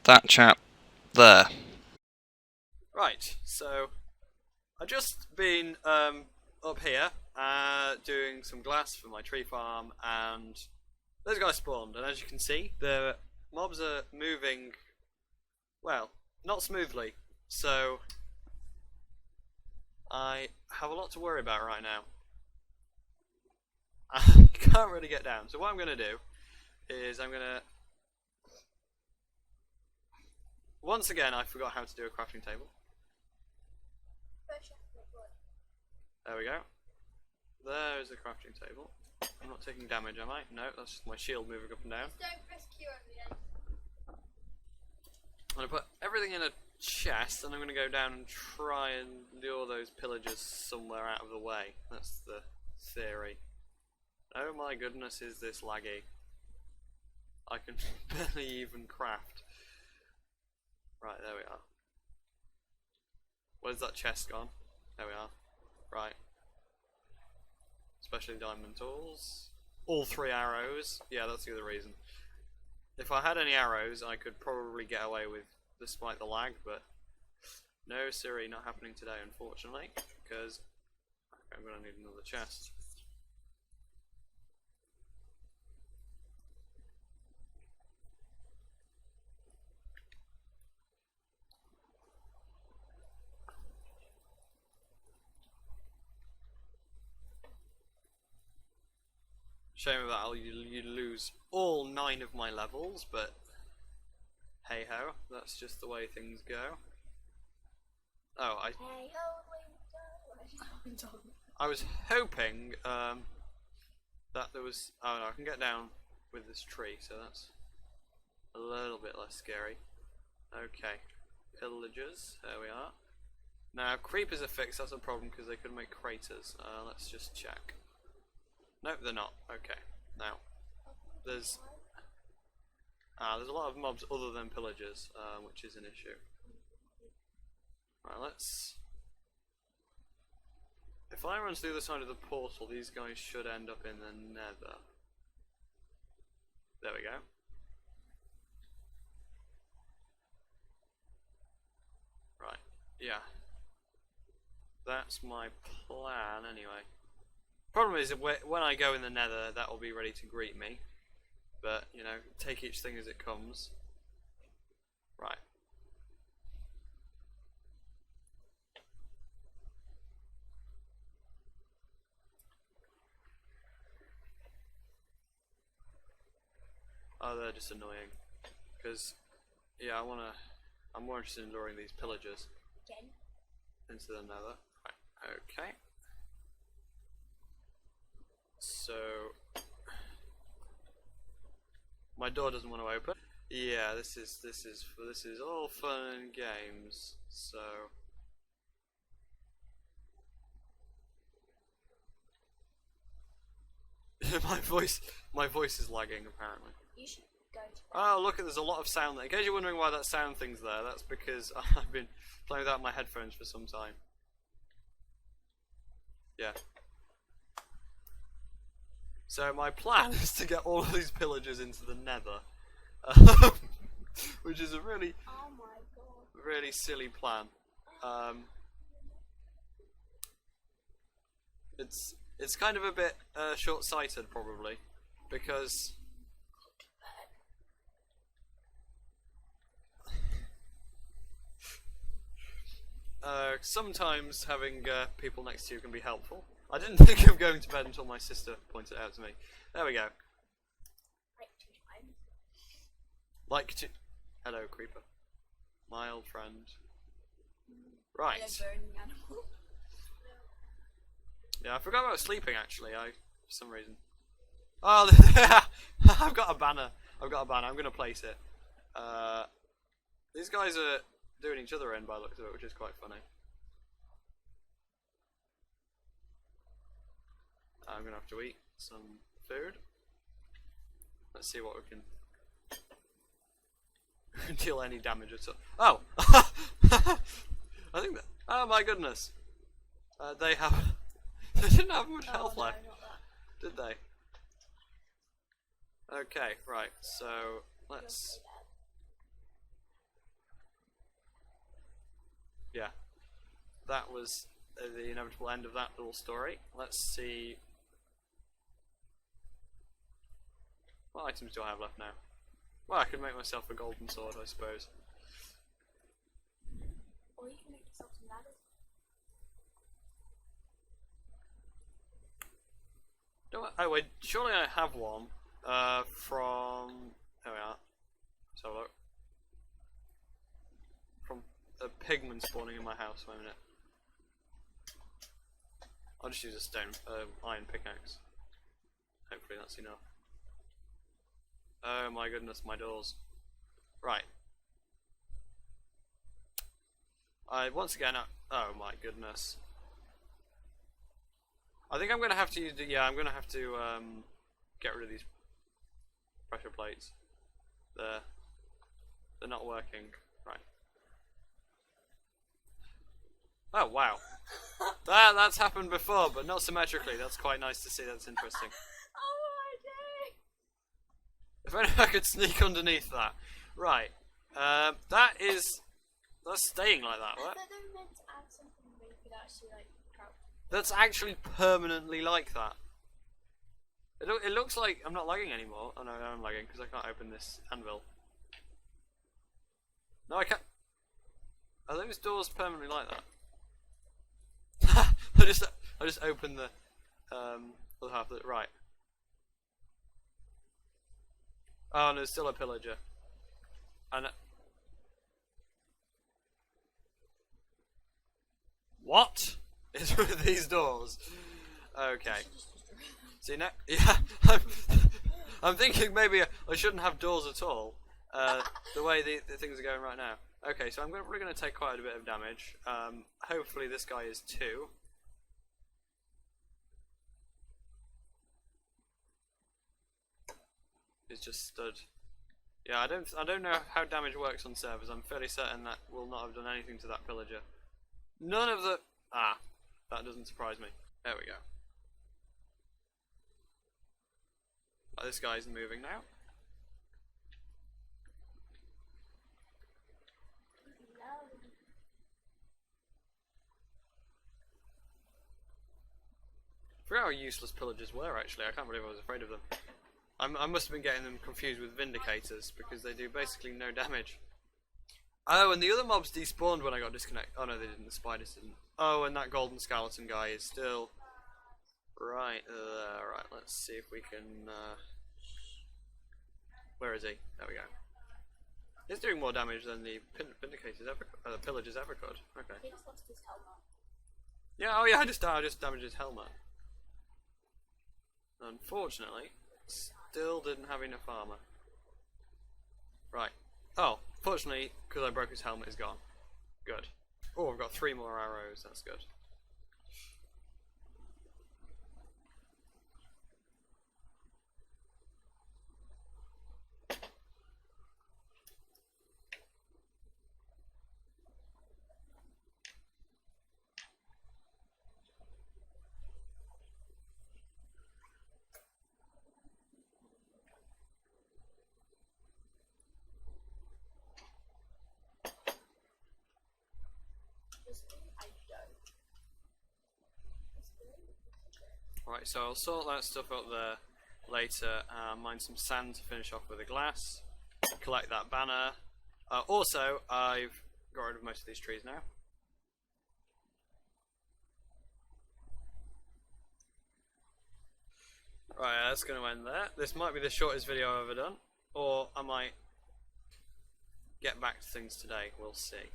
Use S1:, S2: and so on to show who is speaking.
S1: that chap there.
S2: Right, so I've just been up here doing some glass for my tree farm, and those guys spawned, and as you can see, the mobs are moving, well, not smoothly, so I have a lot to worry about right now. I can't really get down, so what I'm going to do is I'm going to... Once again, I forgot how to do a crafting table. There we go. There's the crafting table. I'm not taking damage, am I? No, that's just my shield moving up and down.
S3: Don't press Q on the end.
S2: I'm going to put everything in a chest, and I'm going to go down and try and lure those pillagers somewhere out of the way. That's the theory. Oh my goodness, is this laggy. I can barely even craft. Right, there we are. Where's that chest gone? There we are. Right. Especially diamond tools. All 3 arrows. Yeah, that's the other reason. If I had any arrows, I could probably get away with, despite the lag, but no, Siri, not happening today, unfortunately, because I'm going to need another chest. Shame of that, you lose all 9 of my levels, but hey ho, that's just the way things go. Oh, I was hoping that there was... Oh no, I can get down with this tree, so that's a little bit less scary. Okay, pillagers, there we are. Now, creepers are fixed, that's a problem because they could make craters. Let's just check. Nope, they're not. Okay, now, there's a lot of mobs other than pillagers, which is an issue. Right, let's... If I run to the other side of the portal, these guys should end up in the nether. There we go. Right, yeah. That's my plan, anyway. Problem is, when I go in the nether, that will be ready to greet me. But, you know, take each thing as it comes. Right. Oh, they're just annoying. Because, yeah, I'm more interested in luring these pillagers into the nether. Right, okay. So, my door doesn't want to open. Yeah, this is all fun and games. So, my voice is lagging apparently.
S3: You should go to bed.
S2: Oh, look, there's a lot of sound there. In case you're wondering why that sound thing's there, that's because I've been playing without my headphones for some time. Yeah. So my plan is to get all of these pillagers into the nether, which is a really,
S3: Oh my god.
S2: really silly plan. It's kind of a bit short-sighted probably, because sometimes having people next to you can be helpful. I didn't think of going to bed until my sister pointed it out to me. There we go. Like to... Hello, creeper. My old friend. Right. Yeah, I forgot about sleeping actually, for some reason. Oh, I've got a banner. I'm going to place it. These guys are doing each other in by the looks of it, which is quite funny. I'm going to have to eat some food. Let's see what we can deal any damage at all. Oh! I think that... Oh my goodness! They didn't have much health left, did they? Okay, right, so let's yeah, that was the inevitable end of that little story. Let's see. What items do I have left now? Well, I could make myself a golden sword, I suppose.
S3: Or you can make yourself some ladders.
S2: Oh wait, surely I have one from. There we are. Let's have a look. From a pigman spawning in my house. Wait a minute. I'll just use a stone, iron pickaxe. Hopefully that's enough. Oh my goodness, my doors. Right. Once again, oh my goodness. I think I'm gonna have to use. Yeah, I'm gonna have to get rid of these pressure plates. They're not working. Right. Oh wow. That's happened before, but not symmetrically. That's quite nice to see. That's interesting.
S3: Oh my day!
S2: If only I could sneak underneath that. Right. That's staying like that.
S3: I
S2: What?
S3: thought they were meant to add something where you could actually like crouch.
S2: That's actually permanently like that. It looks like I'm not lagging anymore. Oh no, I'm lagging because I can't open this anvil. No, I can't. Are those doors permanently like that? I just opened the other half of it. Right. Oh, and there's still a pillager. And what is with these doors? Okay. See now, yeah, I'm thinking maybe I shouldn't have doors at all. The way the things are going right now. Okay, so we're going to take quite a bit of damage. Hopefully this guy is too. He's just stood. Yeah, I don't know how damage works on servers. I'm fairly certain that will not have done anything to that pillager. None of the that doesn't surprise me. There we go. This guy's moving now. I forgot how useless pillagers were actually. I can't believe I was afraid of them. I must have been getting them confused with vindicators because they do basically no damage. Oh, and the other mobs despawned when I got disconnected. Oh no, they didn't. The spiders didn't. Oh, and that golden skeleton guy is still right there. Right, let's see if we can. Where is he? There we go. He's doing more damage than the vindicators ever, the pillagers ever could. Okay.
S3: He just lost his helmet.
S2: Yeah. Oh yeah. I just damaged his helmet. Unfortunately, still didn't have enough armor. Right. Oh, fortunately, because I broke his helmet, is gone. Good. Oh, I've got 3 more arrows. That's good.
S3: I don't.
S2: Right, so I'll sort that stuff up there later. Mine some sand to finish off with a glass. Collect that banner. Also, I've got rid of most of these trees now. Right, that's going to end there. This might be the shortest video I've ever done, or I might get back to things today. We'll see.